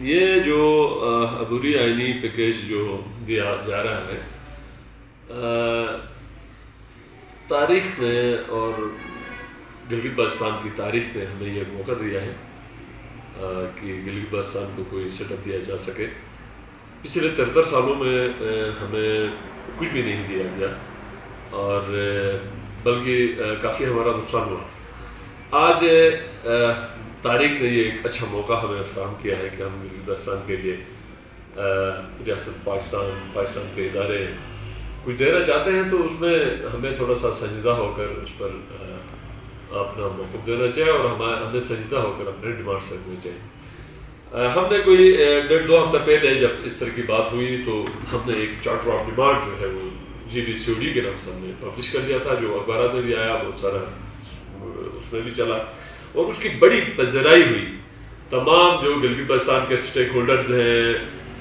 یہ جو عبوری آئینی پیکیج جو دیا جا رہا ہے، تاریخ نے اور گلگت بلتستان کی تاریخ نے ہمیں یہ موقع دیا ہے کہ گلگت بلتستان کو کوئی سیٹ اپ دیا جا سکے۔ پچھلے 73 سالوں میں ہمیں کچھ بھی نہیں دیا گیا، اور بلکہ کافی ہمارا نقصان ہوا۔ آج تاریخ نے یہ ایک اچھا موقع ہمیں فراہم کیا ہے کہ ہم گلگت بلتستان کے لیے ریاست پاکستان کے ادارے کچھ دینا چاہتے ہیں، تو اس میں ہمیں تھوڑا سا سنجیدہ ہو کر اس پر اپنا موقف دینا چاہیے، اور ہمیں سنجیدہ ہو کر اپنے ڈیمانڈ رکھنے چاہیے۔ ہم نے کوئی 1.5-2 ہفتہ پہلے جب اس طرح کی بات ہوئی تو ہم نے ایک چارٹر آف ڈیمانڈ جو ہے وہ GBCOD کے نام سے ہم نے پبلش کر دیا تھا، جو اخبارات میں بھی آیا، بہت سارا اس میں بھی چلا، اور اس کی بڑی پذیرائی ہوئی۔ تمام جو گلگت بلتستان کے سٹیک ہولڈرز ہیں،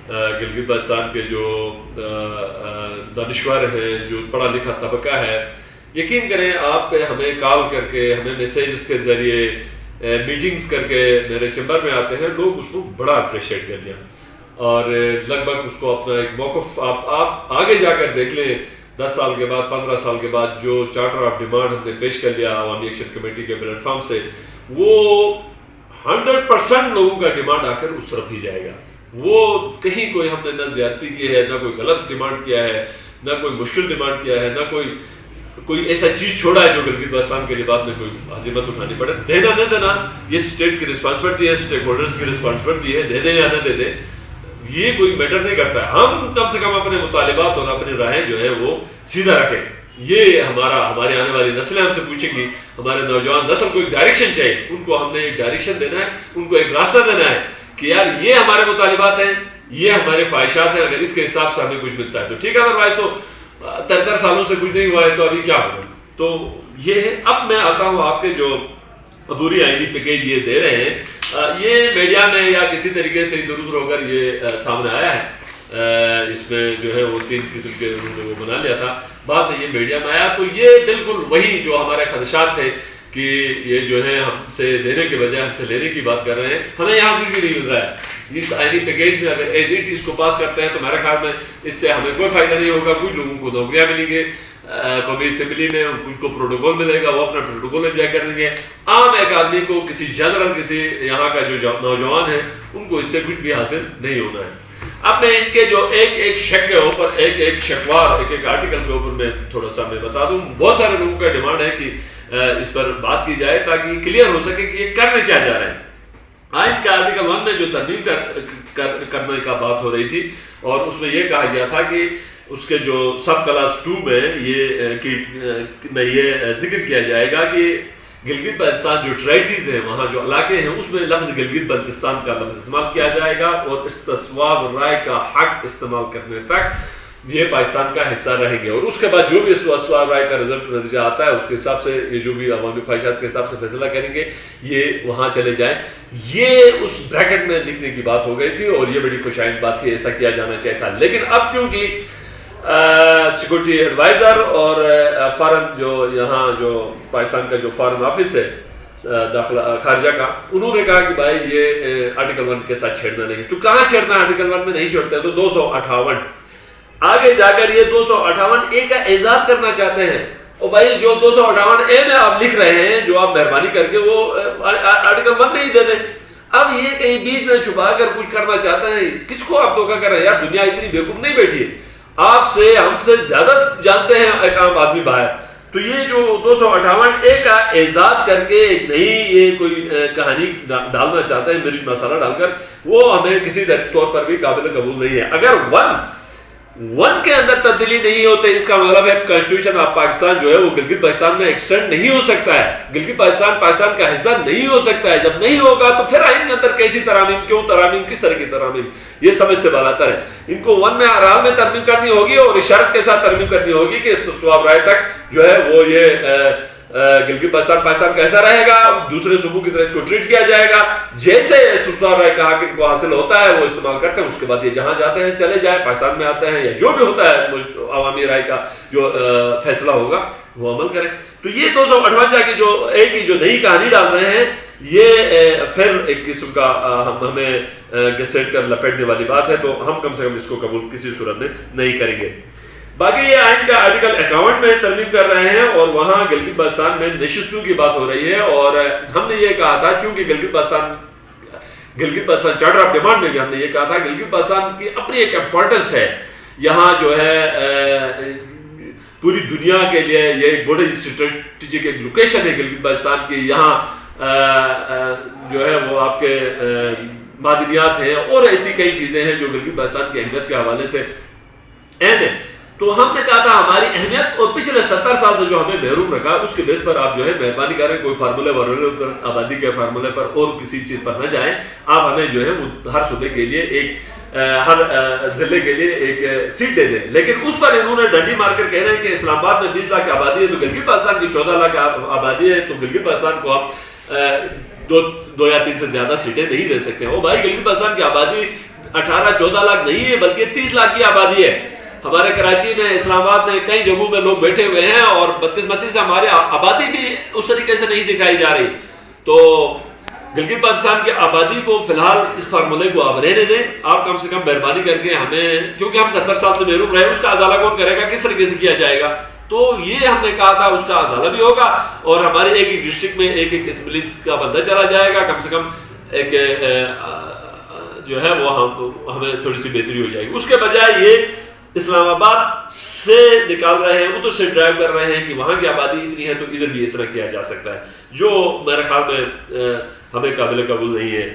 گلگت بلتستان کے جو دانشور ہیں، جو پڑھا لکھا طبقہ ہے، یقین کریں آپ ہمیں کال کر کے، ہمیں میسیجز کے ذریعے، میٹنگز کر کے میرے چیمبر میں آتے ہیں، لوگ اس کو بڑا اپریشیٹ کر لیا، اور لگ بھگ اس کو اپنا ایک موقف آپ آگے جا کر دیکھ لیں، 10 سال کے بعد، 15 سال کے بعد جو چارٹر آف ڈیمانڈ ہم نے پیش کر لیا عوامی ایکشن کمیٹی کے پلیٹ فارم سے، وہ 100% لوگوں کا ڈیمانڈ آ کر اس طرف ہی جائے گا۔ وہ کہیں کوئی ہم نے نہ زیادتی کی ہے، نہ کوئی غلط ڈیمانڈ کیا ہے، نہ کوئی مشکل ڈیمانڈ کیا ہے، نہ کوئی ایسا چیز چھوڑا ہے جو گلگت بلتستان کے لیے بعد میں کوئی عزیمت اٹھانی پڑے۔ دینا نہ دینا یہ اسٹیٹ کی رسپانسبلٹی ہے، اسٹیک ہولڈرز کی رسپانسبلٹی ہے، دے دیں یا نہ دے دیں، یہ کوئی میٹر نہیں کرتا ہے۔ ہم کم سے کم اپنے مطالبات اور اپنی راہیں جو ہے وہ سیدھا رکھیں۔ یہ ہمارے آنے والی نسلیں ہم سے پوچھیں گی، ہمارے نوجوان نسل کو ایک ڈائریکشن چاہیے، ان کو ہم نے ایک ڈائریکشن دینا ہے، ان کو ایک راستہ دینا ہے کہ یار یہ ہمارے مطالبات ہیں، یہ ہمارے خواہشات ہیں، اگر اس کے حساب سے ہمیں کچھ ملتا ہے تو ٹھیک ہے، ادروائز تو 73 سالوں سے کچھ نہیں ہوا ہے تو ابھی کیا ہوگا۔ تو یہ ہے۔ اب میں آتا ہوں آپ کے جو عبوری آئینی پیکیج یہ دے رہے ہیں، یہ میڈیا میں یا کسی طریقے سے ادھر ادھر ہو کر یہ سامنے آیا ہے، اس میں جو ہے وہ 3 قسم کے انہوں نے وہ بنا لیا تھا، بعد میں یہ میڈیا میں آیا، تو یہ بالکل وہی جو ہمارے خدشات تھے کہ یہ جو ہے ہم سے دینے کے بجائے ہم سے لینے کی بات کر رہے ہیں، ہمیں یہاں کچھ بھی نہیں مل رہا ہے۔ اس آئینی پیکیج میں اگر ایز اٹ اس کو پاس کرتے ہیں تو میرے خیال میں اس سے ہمیں کوئی فائدہ نہیں ہوگا۔ کچھ لوگوں کو نوکریاں ملیں گے قومی اسمبلی میں، کچھ کو پروٹوکول ملے گا، وہ اپنا پروٹوکول انجوائے کریں گے۔ عام ایک آدمی کو، کسی جنرل، کسی یہاں کا جو نوجوان ہے، ان کو اس سے کچھ بھی حاصل نہیں ہونا ہے۔ اب میں ان کے جو ایک شک کے اوپر، ایک شکوار، ایک آرٹیکل کے اوپر میں تھوڑا سا میں بتا دوں۔ بہت سارے لوگوں کا ڈیمانڈ ہے کہ اس پر بات کی جائے تاکہ کلیئر ہو سکے کہ یہ کرنے کیا جا رہے ہیں۔ آئین کا آرٹیکل 1 میں جو ترمیم کرنے کا بات ہو رہی تھی، اور اس میں یہ کہا گیا تھا کہ اس کے جو سب کلاس 2 میں یہ ذکر کیا جائے گا کہ گلگت بلتستان جو ٹریٹریز ہیں، وہاں جو علاقے ہیں، اس میں لفظ گلگت بلتستان کا لفظ استعمال کیا جائے گا، اور استصواب رائے کا حق استعمال کرنے تک یہ پاکستان کا حصہ رہیں گے، اور اس کے بعد جو بھی استصواب رائے کا رزلٹ نتیجہ آتا ہے اس کے حساب سے یہ جو بھی عوامی خواہشات کے حساب سے فیصلہ کریں گے، یہ وہاں چلے جائیں۔ یہ اس بریکٹ میں لکھنے کی بات ہو گئی تھی، اور یہ بڑی خوشائند بات تھی، ایسا کیا جانا چاہیے تھا۔ لیکن اب چونکہ سیکورٹی ایڈوائزر اور فارن جو یہاں جو پاکستان کا جو فارن آفس ہے داخلہ خارجہ کا، انہوں نے کہا کہ بھائی یہ آرٹیکل 1 کے ساتھ چھیڑنا نہیں، تو کہاں چھیڑنا ہے؟ آرٹیکل 1 میں نہیں چھوڑتے، تو 258 آگے جا کر یہ 258A کا ایجاد کرنا چاہتے ہیں۔ اور بھائی جو 258A میں آپ لکھ رہے ہیں، جو آپ مہربانی کر کے وہ آرٹیکل 1 میں ہی دے دیں۔ اب یہ کہیں بیچ میں چھپا کر کچھ کرنا چاہتے ہیں، کس کو آپ دھوکہ کر رہے ہیں؟ یار دنیا اتنی بیوقوف نہیں بیٹھی ہے، آپ سے ہم سے زیادہ جانتے ہیں ایک عام آدمی باہر۔ تو یہ جو 258A کا ایجاد کر کے ایک نئی یہ کوئی کہانی ڈالنا چاہتے ہیں، مرچ مسالہ ڈال کر، وہ ہمیں کسی طور پر بھی قابل قبول نہیں ہے۔ اگر 1 کے اندر تبدیلی نہیں ہوتے، اس کا مطلب ہے کانسٹیٹیوشن آف پاکستان جو ہے وہ گلگت بلتستان میں ایکسٹینڈ نہیں ہو سکتا ہے، گلگت بلتستان پاکستان کا حصہ نہیں ہو سکتا ہے۔ جب نہیں ہوگا تو پھر آئین کے اندر کیسی ترامیم، کیوں ترامیم، کس طرح کی ترامیم، یہ سمجھ سے بالاتر ہے۔ ان کو 1 میں آرام میں ترمیم کرنی ہوگی، اور اس شرط کے ساتھ ترمیم کرنی ہوگی کہ استصواب رائے تک جو ہے وہ یہ گلگت بلتستان پاکستان کیسا رہے گا، دوسرے صوبوں کی طرح اس کو ٹریٹ کیا جائے گا، جیسے سسرال رائے کا حاکم کو حاصل ہوتا ہے وہ استعمال کرتے ہیں، اس کے بعد یہ جہاں جاتے ہیں چلے جائیں، پاکستان میں آتے ہیں یا جو بھی ہوتا ہے عوامی رائے کا جو فیصلہ ہوگا وہ عمل کریں۔ تو یہ 258 کی جو ایک ہی جو نئی کہانی ڈال رہے ہیں، یہ پھر ایک قسم کا ہمیں گسیٹ کر لپیٹنے والی بات ہے، تو ہم کم سے کم اس کو قبول کسی صورت میں نہیں کریں گے۔ باقی یہ آئین کا آرٹیکل 51 میں ترمیم کر رہے ہیں اور وہاں گلگت بلتستان میں نشستوں کی بات ہو رہی ہے، اور ہم نے یہ کہا تھا چونکہ Gilgit Baltistan charter of demand میں بھی ہم نے یہ کہا تھا گلگت بلتستان کی اپنی ایک امپورٹنس ہے، یہاں جو ہے پوری دنیا کے لیے یہ ایک بڑی اسٹریٹجک ایک لوکیشن ہے گلگت بلتستان کی، یہاں جو ہے وہ آپ کے معدنیات ہیں اور ایسی کئی چیزیں ہیں جو گلگت بلتستان کی اہمیت کے حوالے سے اہم ہے۔ تو ہم نے کہا تھا ہماری اہمیت اور پچھلے 70 سال سے جو ہمیں محروم رکھا اس کے بیس پر آپ جو ہے مہربانی کریں، کوئی فارمولے پر آبادی کے فارمولے پر اور کسی چیز پر نہ جائیں، آپ ہمیں جو ہے ہر صوبے کے لیے ایک ہر ضلع کے لیے ایک سیٹ دے دیں، لیکن اس پر انہوں نے ڈنڈی مار کر کہہ رہے ہیں کہ اسلام آباد میں 20 لاکھ کی آبادی ہے تو گلگت بلتستان کی 14 لاکھ آبادی ہے، تو گلگت بلتستان کو آپ 2 یا 3 سے زیادہ سیٹیں نہیں دے سکتے۔ او بھائی، گلگت بلتستان کی آبادی 18-14 لاکھ نہیں ہے بلکہ 30 لاکھ کی آبادی ہے۔ ہمارے کراچی میں، اسلام آباد میں کئی جگہوں میں لوگ بیٹھے ہوئے ہیں اور بدقسمتی سے ہمارے آبادی بھی اس طریقے سے نہیں دکھائی جا رہی۔ تو گلگت بلتستان کی آبادی کو فی الحال اس فارمولے کو آپ رہنے دیں، آپ کم سے کم مہربانی کر کے ہمیں، کیونکہ ہم 70 سال سے محروم رہے، اس کا ازالہ کون کرے گا، کس طریقے سے کیا جائے گا، تو یہ ہم نے کہا تھا اس کا ازالہ بھی ہوگا اور ہمارے ایک ایک ڈسٹرکٹ میں ایک ایک اسمبلی کا بندہ چلا جائے گا، کم سے کم ایک جو ہے وہ ہمیں تھوڑی سی بہتری ہو جائے گی۔ اس کے بجائے یہ اسلام آباد سے نکال رہے ہیں، ادھر سے ڈرائیو کر رہے ہیں کہ وہاں کی آبادی اتنی ہے تو ادھر بھی اتنا کیا جا سکتا ہے، جو میرے خیال میں ہمیں قابل قبول نہیں ہے۔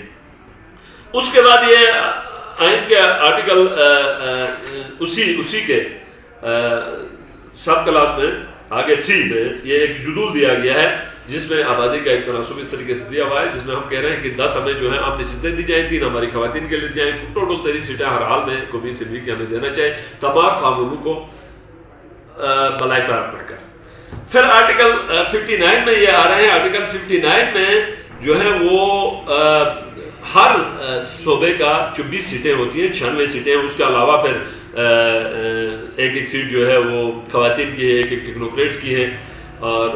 اس کے بعد یہ آئین کے آرٹیکل اسی کے سب کلاس میں آگے 3 میں یہ ایک شیڈول دیا گیا ہے جس میں آبادی کا ایک تناسب اس طریقے سے دیا ہوا ہے، جس میں ہم کہہ رہے ہیں کہ 10 ہمیں جو ہے عام نشستیں دی جائیں، 3 ہماری خواتین کے لیے دی جائیں، ٹوٹل 23 سیٹیں ہر حال میں قومی اسمبلی کے ہمیں دینا چاہیے، تمام فارمولوں کو بلائے طرف رکھ کر۔ پھر آرٹیکل 59 میں یہ آ رہے ہیں، آرٹیکل 59 میں جو ہے وہ ہر صوبے کا 24 سیٹیں ہوتی ہیں، 96 سیٹیں، اس کے علاوہ پھر ایک ایک سیٹ جو ہے وہ خواتین کی ہے، ایک ایک ٹیکنوکریٹس کی ہے، اور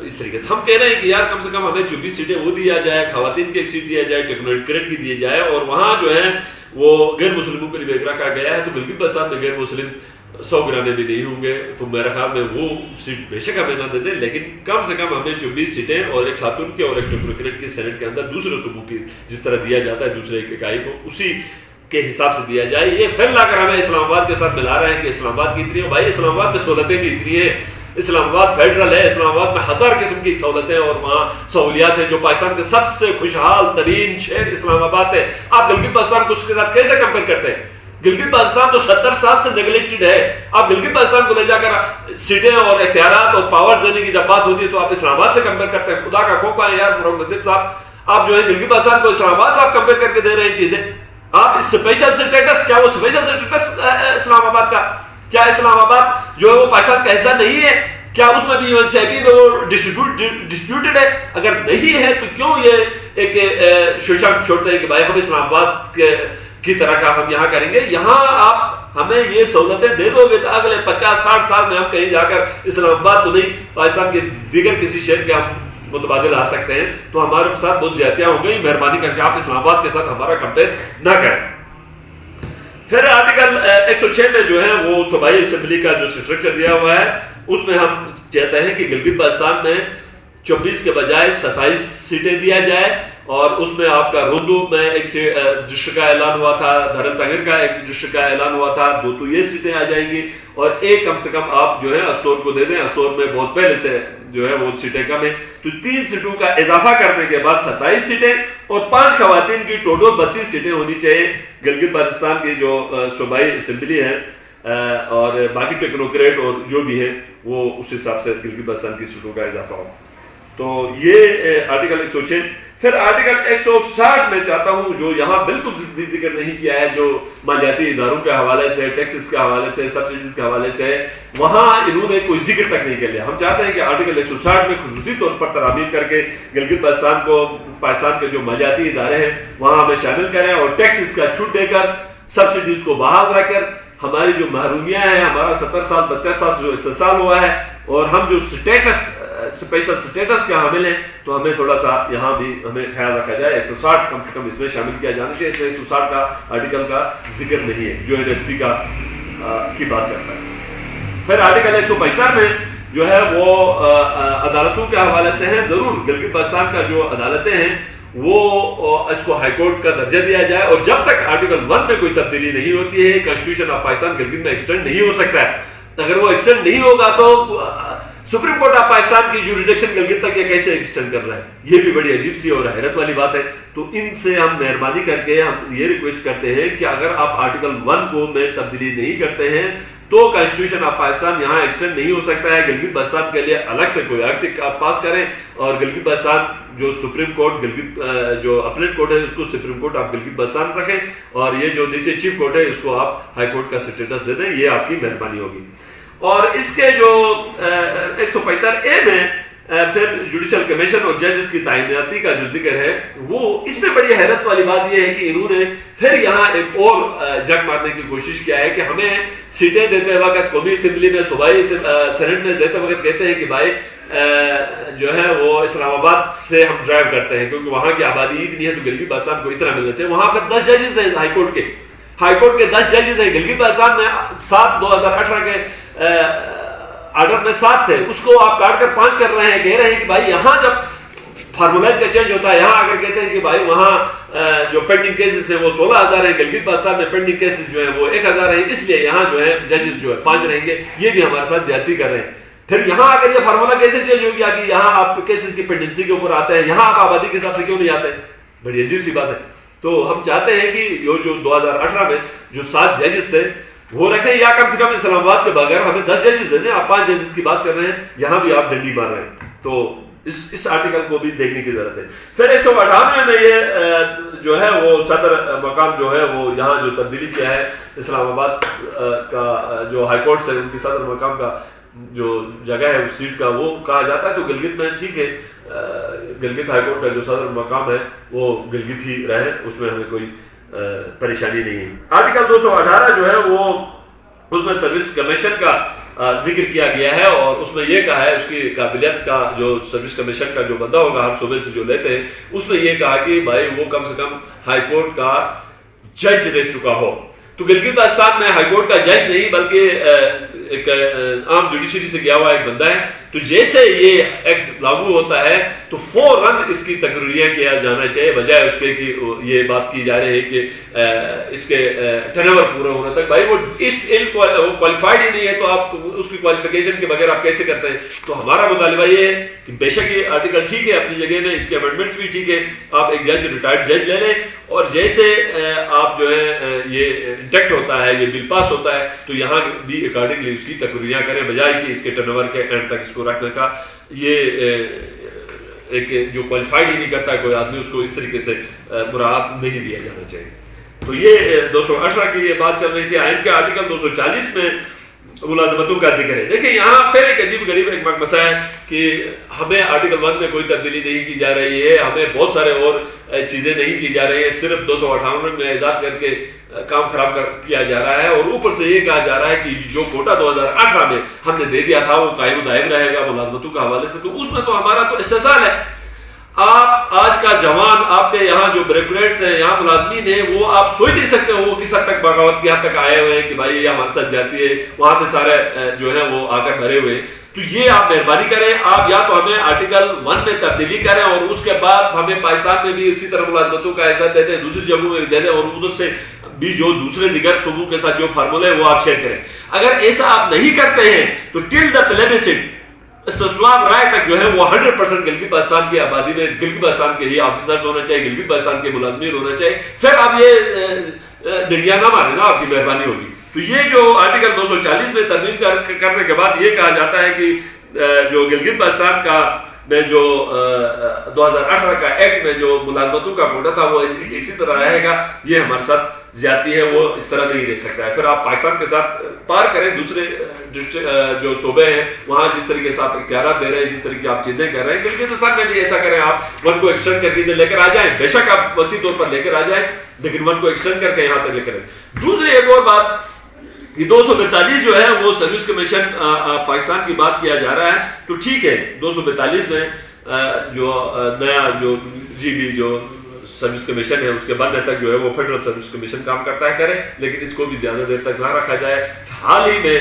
اس طریقے سے ہم کہہ رہے ہیں کہ یار کم سے کم ہمیں 24 سیٹیں وہ دیا جائے، خواتین کی ایک سیٹ دیا جائے، ٹیکنوکریٹ کی دی جائے، اور وہاں جو ہے وہ غیر مسلموں کے لیے رکھا گیا ہے، تو گلگت بلتستان میں غیر مسلم 100 گرانے بھی نہیں ہوں گے، تو میرے خیال میں وہ سیٹ بے شک ہمیں نہ دے دیں، لیکن کم سے کم ہمیں 24 سیٹیں اور ایک خاتون کی اور ایک ٹیکنوکریٹ کی سینٹ کے اندر دوسرے صوبوں کی جس طرح دیا جاتا ہے دوسرے ایک اکائی کو اسی کے حساب سے دیا جائے۔ یہ پھر لا کر ہمیں اسلام آباد کے ساتھ ملا رہے ہیں کہ اسلام آباد کی اتنی ہے، بھائی اسلام آباد میں سہولتیں بھی اتنی ہیں، اسلام آباد فیڈرل ہے، اسلام آباد میں 1000 قسم کی سہولتیں اور وہاں سہولیات ہیں، جو پاکستان کے سب سے خوشحال ترین شہر اسلام آباد ہے۔ آپ گلگت بلتستان کو اس کے ساتھ کیسے کمپیئر کرتے ہیں؟ گلگت بلتستان تو 70 سال سے نیگلیکٹڈ ہے، آپ گلگت بلتستان کو لے جا کر سیٹیں اور اختیارات اور پاور دینے کی جب بات ہوتی ہے تو آپ اسلام آباد سے کمپیئر کرتے ہیں۔ خدا کا خوف ہے یار فاروق نصیب صاحب، آپ جو ہے گلگت بلتستان کو اسلام آباد سے آپ کمپیئر کر کے دے رہے ہیں چیزیں، آپ اسپیشل سٹیٹس، کیا وہ اسپیشل سٹیٹس اسلام آباد کا، کیا اسلام آباد جو ہے وہ پاکستان کا حصہ نہیں ہے؟ کیا اس میں بھی UNCIP میں وہ ڈسپیوٹڈ ہے؟ اگر نہیں ہے تو کیوں یہ ایک شوشا چھوڑتے ہیں کہ بھائی ہم اسلام آباد کی طرح کا ہم یہاں کریں گے؟ یہاں آپ ہمیں یہ سہولتیں دے دو گے تو اگلے 50-60 سال میں ہم کہیں جا کر اسلام آباد تو نہیں، پاکستان کے دیگر کسی شہر کے ہم متبادل آ سکتے ہیں، تو ہمارے ساتھ بہت زیادتیاں ہو گئی، مہربانی کر کے آپ اسلام آباد کے ساتھ ہمارا کمپیئر نہ کریں۔ پھر آرٹیکل 106 میں جو ہے وہ صوبائی اسمبلی کا جو اسٹرکچر دیا ہوا ہے، اس میں ہم چاہتے ہیں کہ گلگت بلتستان میں 24 کے بجائے 27 سیٹیں دیا جائے، اور اس میں آپ کا روندو میں ایک ڈسٹرکٹ کا اعلان ہوا تھا، دھرل تنگیر کا ایک ڈسٹرکٹ کا اعلان ہوا تھا، 2 تو یہ سیٹیں آ جائیں گی، اور ایک کم سے کم آپ جو ہے استور کو دے دیں، استور میں بہت پہلے سے جو ہے وہ سیٹیں کم ہیں، تو 3 سیٹوں کا اضافہ کرنے کے بعد 27 سیٹیں اور 5 خواتین کی ٹوٹل 32 سیٹیں ہونی چاہیے گلگت بلتستان کی جو صوبائی اسمبلی ہے، اور باقی ٹیکنوکریٹ اور جو بھی ہے وہ اس حساب سے گلگت بلتستان کی سیٹوں کا اضافہ ہو۔ تو یہ آرٹیکل 106. پھر آرٹیکل 160 میں چاہتا ہوں جو یہاں بالکل بھی ذکر نہیں کیا ہے، جو مالیاتی اداروں کے حوالے سے، ٹیکسز کے حوالے سے، سبسڈیز کے حوالے سے، وہاں انہوں نے کوئی ذکر تک نہیں کر لیا. ہم چاہتے ہیں کہ آرٹیکل 160 میں خصوصی طور پر ترامیم کر کے گلگت بلتستان کو، پاکستان کے جو مالیاتی ادارے ہیں وہاں ہمیں شامل کریں، اور ٹیکسز کا چھوٹ دے کر، سبسڈیز کو بحال رکھ کر ہماری جو محرومیاں ہیں، ہمارا 70 سال 50 سال جو استحصال ہوا ہے، اور ہم جو اسپیشل سٹیٹس کا حامل ہیں، تو ہمیں تھوڑا سا یہاں بھی ہمیں خیال رکھا جائے. 160 کم سے کم اس میں شامل کیا جانا چاہیے. اس میں 160 کا آرٹیکل کا ذکر نہیں ہے جو NFC کی بات کرتا ہے. پھر آرٹیکل 175 میں جو ہے وہ عدالتوں کے حوالے سے ہیں. ضرور گلگت بلتستان کا جو عدالتیں ہیں وہ اس کو ہائی کورٹ کا درجہ دیا جائے، اور جب تک آرٹیکل 1 میں کوئی تبدیلی نہیں ہوتی ہے، کانسٹیٹیوشن آف پاکستان گلگت میں ایکسٹینڈ نہیں ہو سکتا ہے. اگر وہ ایکسٹینڈ نہیں ہوگا تو سپریم کورٹ آف پاکستان کی جوریڈکشن گلگت تک یہ کیسے ایکسٹینڈ کر رہا ہے؟ یہ بھی بڑی عجیب سی اور حیرت والی بات ہے. تو ان سے ہم مہربانی کر کے ہم یہ ریکویسٹ کرتے ہیں کہ اگر آپ آرٹیکل 1 کو میں تبدیلی نہیں کرتے ہیں تو کانسٹیٹیوشن آف پاکستان یہاں ایکسٹینڈ نہیں ہو سکتا ہے. گلگت بلتستان کے لیے الگ سے کوئی ایکٹ آپ پاس کریں، اور گلگت بلتستان جو سپریم کورٹ، گلگت جو اپلیٹ کورٹ ہے اس کو سپریم کورٹ آپ گلگت بلتستان رکھیں، اور یہ جو نیچے چیف کورٹ ہے اس کو آپ ہائی کورٹ کا سٹیٹس دے دیں. یہ آپ کی مہربانی ہوگی. اور اس کے جو 175A میں پھر جوڈیشل کمیشن اور ججز کی تعیناتی کا جو ذکر ہے، وہ اس میں بڑی حیرت والی بات یہ ہے کہ انہوں نے پھر یہاں ایک اور جگ مارنے کی کوشش کیا ہے کہ ہمیں سیٹیں دیتے وقت قومی اسمبلی میں، صوبائی سینٹ میں دیتے وقت کہتے ہیں کہ بھائی جو ہے وہ اسلام آباد سے ہم ڈرائیو کرتے ہیں کیونکہ وہاں کی آبادی اتنی ہے تو گلگت بلتستان کو اتنا ملنا چاہیے. وہاں پر 10 ججز ہیں ہائی کورٹ کے 10 ججز ہیں. گلگت بلتستان میں 2018 کے آرڈر میں 7 تھے، اس کو آپ کاٹ کر 5 کر رہے ہیں. کہہ رہے ہیں کہ بھائی یہاں جب فارمولائز کا چینج ہوتا ہے، یہاں اگر کہتے ہیں کہ بھائی وہاں جو پینڈنگ کیسز ہیں وہ 16,000 ہیں، گلگت بلتستان میں پینڈنگ کیسز جو ہیں وہ 1,000 ہیں، اس لیے یہاں جو ہے ججز جو ہے 5 رہیں گے. یہ بھی ہمارے ساتھ زیادتی کر رہے ہیں. پھر یہاں اگر یہ فارمولا کیسے چینج ہو گیا کہ یہااں آپ کیسز کی پینڈنسی کے اوپر آتے ہیں، یہاں آپ آبادی کے حساب سے کیوں نہیں آتے؟ بڑی عجیب سی بات ہے. تو ہم چاہتے ہیں کہ جو 2018 میں جو 7 ججز تھے وہ رکھیں، یا کم سے کم اسلام آباد کے بغیر ہمیں 10 ججز دے دیں. آپ 5 ججز کی بات کر رہے ہیں، یہاں بھی آپ ڈنڈی مار رہے ہیں. تو اس آرٹیکل کو بھی دیکھنے کی ضرورت ہے. پھر 198 میں یہ جو ہے وہ صدر مقام جو ہے وہ یہاں جو تبدیلی کیا ہے، اسلام آباد کا جو ہائی کورٹ سے ان کی صدر مقام کا جو جگہ ہے اس سیٹ کا وہ کہا جاتا ہے. تو گلگت میں ٹھیک ہے، گلگت ہائی کورٹ کا جو صدر مقام ہے وہ گلگت ہی رہے، اس میں ہمیں کوئی پریشانی نہیں ہے. آرٹیکل 218 جو ہے وہ اس میں سروس کمیشن کا ذکر کیا گیا ہے، اور اس میں یہ کہا ہے اس کی قابلیت کا، جو سروس کمیشن کا جو بندہ ہوگا ہر صوبے سے جو لیتے ہیں، اس میں یہ کہا کہ بھائی وہ کم سے کم ہائی کورٹ کا جج رہ چکا ہو. تو گلگت بلتستان میں ہائی کورٹ کا جج نہیں بلکہ ایک عام جوڈیشری سے گیا ہوا ایک بندہ ہے. تو جیسے یہ ایکٹ لاگو ہوتا ہے تو فوراً اس کی تقرریاں کیا جانا چاہیے، بجائے اس کے کہ یہ بات کی جا رہی ہے کہ اس کے ٹرن پورا ہونے تک. بھائی وہ کوالیفائڈ ہی نہیں ہے تو آپ اس کی کوالیفیکیشن کے بغیر آپ کیسے کرتے ہیں؟ تو ہمارا مطالبہ یہ ہے کہ بے شک یہ آرٹیکل ٹھیک ہے اپنی جگہ میں، اس کے امینڈمنٹس بھی ٹھیک ہے، آپ ایک جج ریٹائرڈ جج لے لیں، اور جیسے آپ جو ہے یہ انٹیکٹ ہوتا ہے، یہ بل پاس ہوتا ہے، تو یہاں بھی اکارڈنگلی اس کی تقرریاں کریں، بجائے کہ اس کے ٹرن اوور کے اینڈ تک اس کو رکھنے کا. یہ ایک جو کوالیفائڈ ہی نہیں کرتا کوئی آدمی، اس کو اس طریقے سے مراعات نہیں دیا جانا چاہیے. تو یہ 218 کی یہ بات چل رہی تھی. آئین کے آرٹیکل 240 میں ملازمتوں کا ذکر ہے. دیکھیں یہاں پھر ایک عجیب غریب ایک مسئلہ ہے کہ ہمیں آرٹیکل 1 میں کوئی تبدیلی نہیں کی جا رہی ہے، ہمیں بہت سارے اور چیزیں نہیں کی جا رہی ہیں، صرف 258 میں ایجاد کر کے کام خراب کیا جا رہا ہے، اور اوپر سے یہ کہا جا رہا ہے کہ جو کوٹا 2018 میں ہم نے دے دیا تھا وہ قائم و دائم رہے گا ملازمتوں کے حوالے سے. تو اس میں تو ہمارا تو استحصال ہے. آپ آج کا جوان، آپ کے یہاں جو بیوروکریٹس ہیں، یہاں ملازمین ہیں، وہ آپ سوچ نہیں سکتے وہ کس حد تک بغاوت کی حد تک آئے ہوئے ہیں کہ بھائی یہ ہمارے ساتھ جاتی ہے، وہاں سے سارے جو ہے وہ آ کر بھرے ہوئے. تو یہ آپ مہربانی کریں، آپ یا تو ہمیں آرٹیکل 1 میں تبدیلی کریں، اور اس کے بعد ہمیں پاکستان میں بھی اسی طرح ملازمتوں کا احساس دے دیں، دوسری جگہوں میں بھی دے دیں، اور ادھر سے بھی جو دوسرے دیگر صوبوں کے ساتھ جو فارمولہ ہے وہ آپ شیئر کریں. اگر ایسا آپ نہیں کرتے ہیں تو ٹل دا پلیبسٹ استصواب رائے تک جو ہے وہ 100% گلگت بلتستان کی آبادی میں گلگت بلتستان کے ہی آفیسرز ہونا چاہیے، گلگت بلتستان کے ملازمین ہونا چاہیے. پھر آپ یہ ڈنڈیاں نہ ماریں نا، آپ کی مہربانی ہوگی. تو یہ جو آرٹیکل 240 میں ترمیم کرنے کے بعد یہ کہا جاتا ہے کہ جو گلگت بلتستان کا میں جو 2018 کا ایکٹ میں جو ملازمتوں کا کوٹا تھا وہ اسی طرح رہے گا. یہ ہمارے ساتھ زیادتی ہے, وہ اس طرح نہیں رہ سکتا ہے. پھر آپ پاکستان کے ساتھ پار کریں, دوسرے جو صوبے ہیں وہاں جس طریقے سے آپ اختیارات دے رہے ہیں, جس طریقے آپ چیزیں کر رہے ہیں, کیونکہ ہندوستان میں بھی ایسا کریں, آپ ون کو ایکسٹینڈ کر کے لے کر آ جائیں, بے شک آپ وقتی طور پر لے کر آ جائیں, لیکن ون کو ایکسٹینڈ کر کے یہاں تک لے کر آئیں. دوسری ایک اور بات, یہ 242 جو ہے وہ سروس کمیشن پاکستان کی بات کیا جا رہا ہے, تو ٹھیک ہے 242 میں جو نیا جو جی بی جو سروس کمیشن ہے اس کے بننے تک جو ہے وہ فیڈرل سروس کمیشن کام کرتا ہے کرے, لیکن اس کو بھی زیادہ دیر تک نہ رکھا جائے. حال ہی میں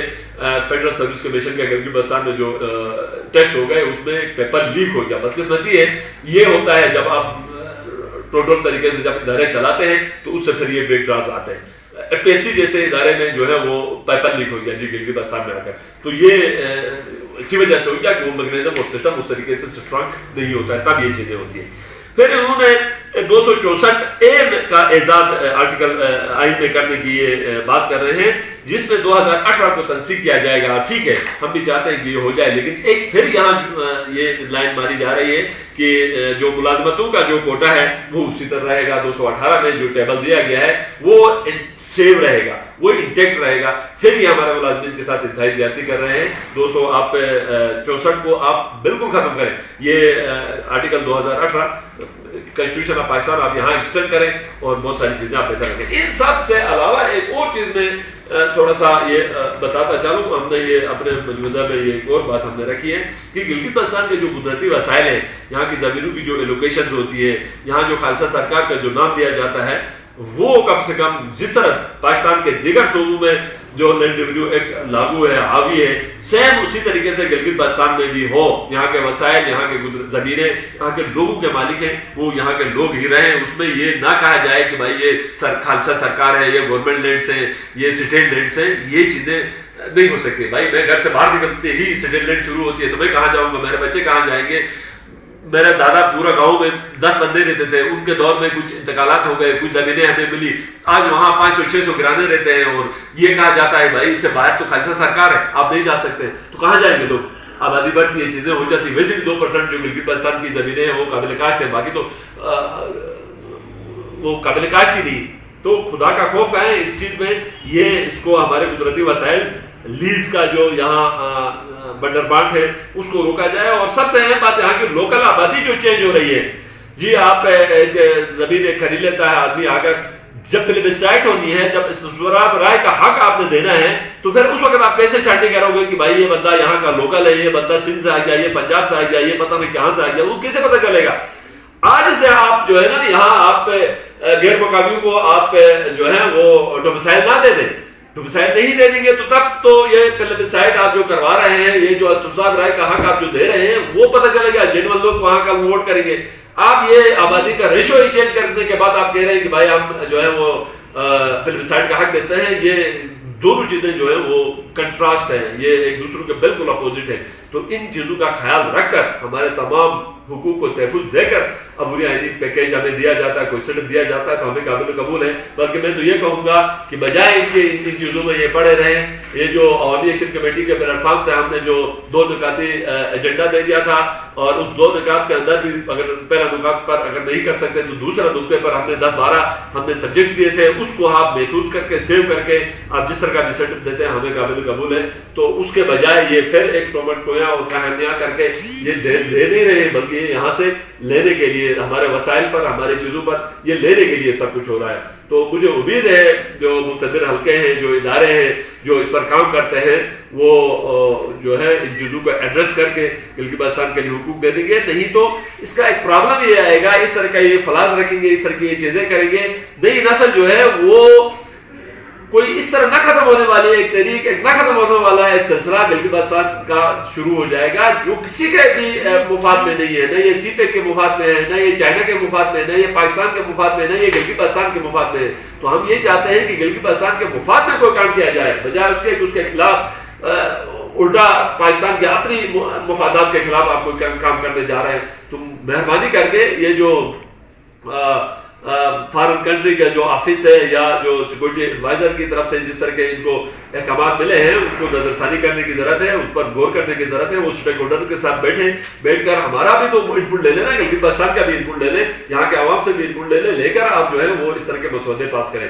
فیڈرل سروس کمیشن کے گلگت بلتستان میں جو ٹیسٹ ہو گئے اس میں ایک پیپر لیک ہو گیا. بدقسمتی ہے یہ ہوتا ہے جب آپ ٹوٹل طریقے سے جب ادارے چلاتے ہیں تو اس سے پھر یہ بیک ڈراز آتے ہیں. پی ایس سی جیسے ادارے میں جو ہے وہ پیپر لیک ہو گیا جی گلگت بلتستان میں آ کر, تو یہ اسی وجہ سے ہو گیا کہ وہ میکینزم اور سسٹم اس طریقے سے اسٹرانگ نہیں ہوتا ہے, تب یہ چیزیں ہوتی ہیں. پھر انہوں نے 264A کا ایجاد آرٹیکل آئین میں کرنے کی یہ بات کر رہے ہیں, جس میں 2018 کو تنسیخ کیا جائے گا. ٹھیک ہے, ہم بھی چاہتے ہیں کہ یہ ہو جائے, لیکن ایک پھر یہاں یہ لائن ماری جا رہی ہے کہ جو ملازمتوں کا جو کوٹا ہے وہ اسی طرح رہے گا. 218 میں جو ٹیبل دیا گیا ہے وہ سیو رہے گا, وہ انٹیکٹ رہے گا. پھر یہ ہمارے ملازمین کے ساتھ انتہائی زیادتی کر رہے ہیں. 264 کو آپ بالکل ختم کریں. یہ آرٹیکل 2018 کنسٹیٹیوشن آف پاکستان آپ یہاں ایکسٹینڈ کریں اور بہت ساری چیزیں آپ بہتر رکھیں. ان سب سے علاوہ ایک اور چیز میں تھوڑا سا یہ بتاتا چلوں, ہم نے یہ اپنے مجوزہ میں یہ ایک اور بات ہم نے رکھی ہے کہ گلگت بلتستان کے جو قدرتی وسائل ہیں, یہاں کی زمینوں کی جو ایلوکیشن ہوتی ہے, یہاں جو خالصہ سرکار کا جو نام دیا جاتا ہے, وہ کم سے کم جس طرح پاکستان کے دیگر صوبوں میں جو لینڈ ریونیو ایکٹ لاگو ہے, حاوی ہے, سیم اسی طریقے سے گلگت بلتستان میں بھی ہو. یہاں کے وسائل, یہاں کے زمینیں یہاں کے لوگوں کے مالک ہیں, وہ یہاں کے لوگ ہی رہیں. اس میں یہ نہ کہا جائے کہ بھائی یہ خالصہ سرکار ہے, یہ گورنمنٹ لینڈس ہیں, یہ اسٹیٹ لینڈس ہیں. یہ چیزیں نہیں ہو سکتی. بھائی میں گھر سے باہر نکلتے ہی اسٹیٹ لینڈ شروع ہوتی ہے تو میں کہاں جاؤں گا, میرے بچے کہاں جائیں گے. میرا دادا پورا گاؤں میں 10 بندے رہتے تھے, ان کے دور میں کچھ انتقالات ہو گئے, کچھ زمینیں ہمیں ملی, آج وہاں 500-600 گرانے رہتے ہیں, اور یہ کہا جاتا ہے بھائی اس سے باہر تو خالصہ سرکار ہے, آپ نہیں جا سکتے. تو کہاں جائیں گے لوگ؟ آبادی بڑھتی ہے, چیزیں ہو جاتی. ویسے بھی 2% جو گلگت بلتستان کی زمینیں ہیں وہ قابل کاشت ہیں, باقی تو وہ قابل کاشت ہی نہیں. تو خدا کا خوف ہے اس چیز میں, یہ اس کو ہمارے قدرتی وسائل لیز کا جو یہاں بنڈر بانٹ ہے اس کو روکا جائے. اور سب سے اہم بات یہاں کی لوکل آبادی جو چینج ہو رہی ہے. جی آپ ایک زمین خرید لیتا ہے آدمی, اگر جب پلیبسائٹ ہونی ہے, جب استفسار رائے کا حق آپ نے دینا ہے, تو پھر اس وقت آپ کیسے چاٹی کرو گے کہ بھائی یہ بندہ یہاں کا لوکل ہے, یہ بندہ سندھ سے آ گیا, یہ پنجاب سے آ گیا, یہ پتہ نہیں کہاں سے آ گیا, وہ کیسے پتہ چلے گا؟ آج سے آپ جو ہے نا یہاں آپ غیر مقامیوں کو آپ جو ہے وہ ڈومسائل نہ دے دیں, ڈومسائل نہیں دے دیں گے تو تب تو یہ پلیبسائٹ آپ جو کروا رہے ہیں, یہ جو استصواب رائے کا حق آپ جو دے رہے ہیں وہ پتہ چلے گا, جنون لوگ وہاں کا ووٹ کریں گے. آپ یہ آبادی کا ریشو ہی چینج کرنے کے بعد آپ کہہ رہے ہیں کہ بھائی ہم جو ہے وہ پلیبسائٹ کا حق دیتے ہیں. یہ دونوں چیزیں جو ہے وہ کنٹراسٹ ہیں, یہ ایک دوسرے کے بالکل اپوزٹ ہیں. تو ان چیزوں کا خیال رکھ کر ہمارے تمام حقوق کو تحفظ دے کر عبوری آئینی پیکیج ہمیں دیا جاتا ہے, کوئی سلپ دیا جاتا ہے تو ہمیں قابل قبول ہے. بلکہ میں تو یہ کہوں گا کہ بجائے ان چیزوں میں یہ پڑے رہیں, یہ جو عوامی ایکشن کمیٹی کے پلیٹ فارم سے ہم نے جو 2 نکاتی ایجنڈا دے دیا تھا, اور اس 2 نکات کے اندر بھی اگر پہلا نکات پر اگر نہیں کر سکتے تو دوسرا نقطے پر ہم نے 10-12 ہم نے سجیسٹ دیے تھے, اس کو آپ محفوظ کر کے سیو کر کے آپ جس طرح کا بھی سلپ دیتے ہیں ہمیں قابل قبول ہے. تو اس کے بجائے یہ پھر ایک ٹومٹ کویا اور کہانیاں کر کے یہ دے نہیں رہے, بلکہ یہ یہاں سے لینے کے لیے ہمارے وسائل پر, ہماری چیزوں پر یہ لینے کے لیے سب کچھ ہو رہا ہے. تو مجھے امید ہے جو مقتدر حلقے ہیں, جو ادارے ہیں جو اس پر کام کرتے ہیں, وہ جو ہے ان چیزوں کو ایڈریس کر کے گلگت بلتستان کے لیے حقوق دے دیں گے. نہیں تو اس کا ایک پرابلم یہ آئے گا, اس طرح کا یہ فلاز رکھیں گے, اس طرح کی یہ چیزیں کریں گے, نئی نسل جو ہے وہ کوئی اس طرح نہ ختم ہونے والی ایک تحریک, ایک نہ ختم ہونے والا ایک سلسلہ گلگت بلتستان کا شروع ہو جائے گا, جو کسی کے بھی مفاد میں نہیں ہے. نہ یہ سی پیک کے مفاد میں ہے, نہ یہ چائنا کے مفاد میں, نہ یہ پاکستان کے مفاد میں, نہ یہ گلگت بلتستان کے مفاد میں ہے. تو ہم یہ چاہتے ہیں کہ گلگت بلتستان کے مفاد میں کوئی کام کیا جائے, بجائے اس کے کہ اس کے خلاف الٹا پاکستان کے اپنی مفادات کے خلاف آپ کوئی کام کرنے جا رہے ہیں. تو مہربانی کر کے یہ جو فارن کنٹری کا جو آفس ہے یا جو سیکورٹی ایڈوائزر کی طرف سے جس طرح کے ان کو احکامات ملے ہیں ان کو نظر ثانی کرنے کی ضرورت ہے، اس پر غور کرنے کی ضرورت ہے. وہ اسٹیک ہولڈر کے ساتھ بیٹھ کر ہمارا بھی تو ان پٹ لے لیں نا، گلگت بلتستان کا بھی ان پٹ لے لیں، یہاں کے عوام سے بھی ان پٹ لے کر آپ جو ہے وہ اس طرح کے مسودے پاس کریں.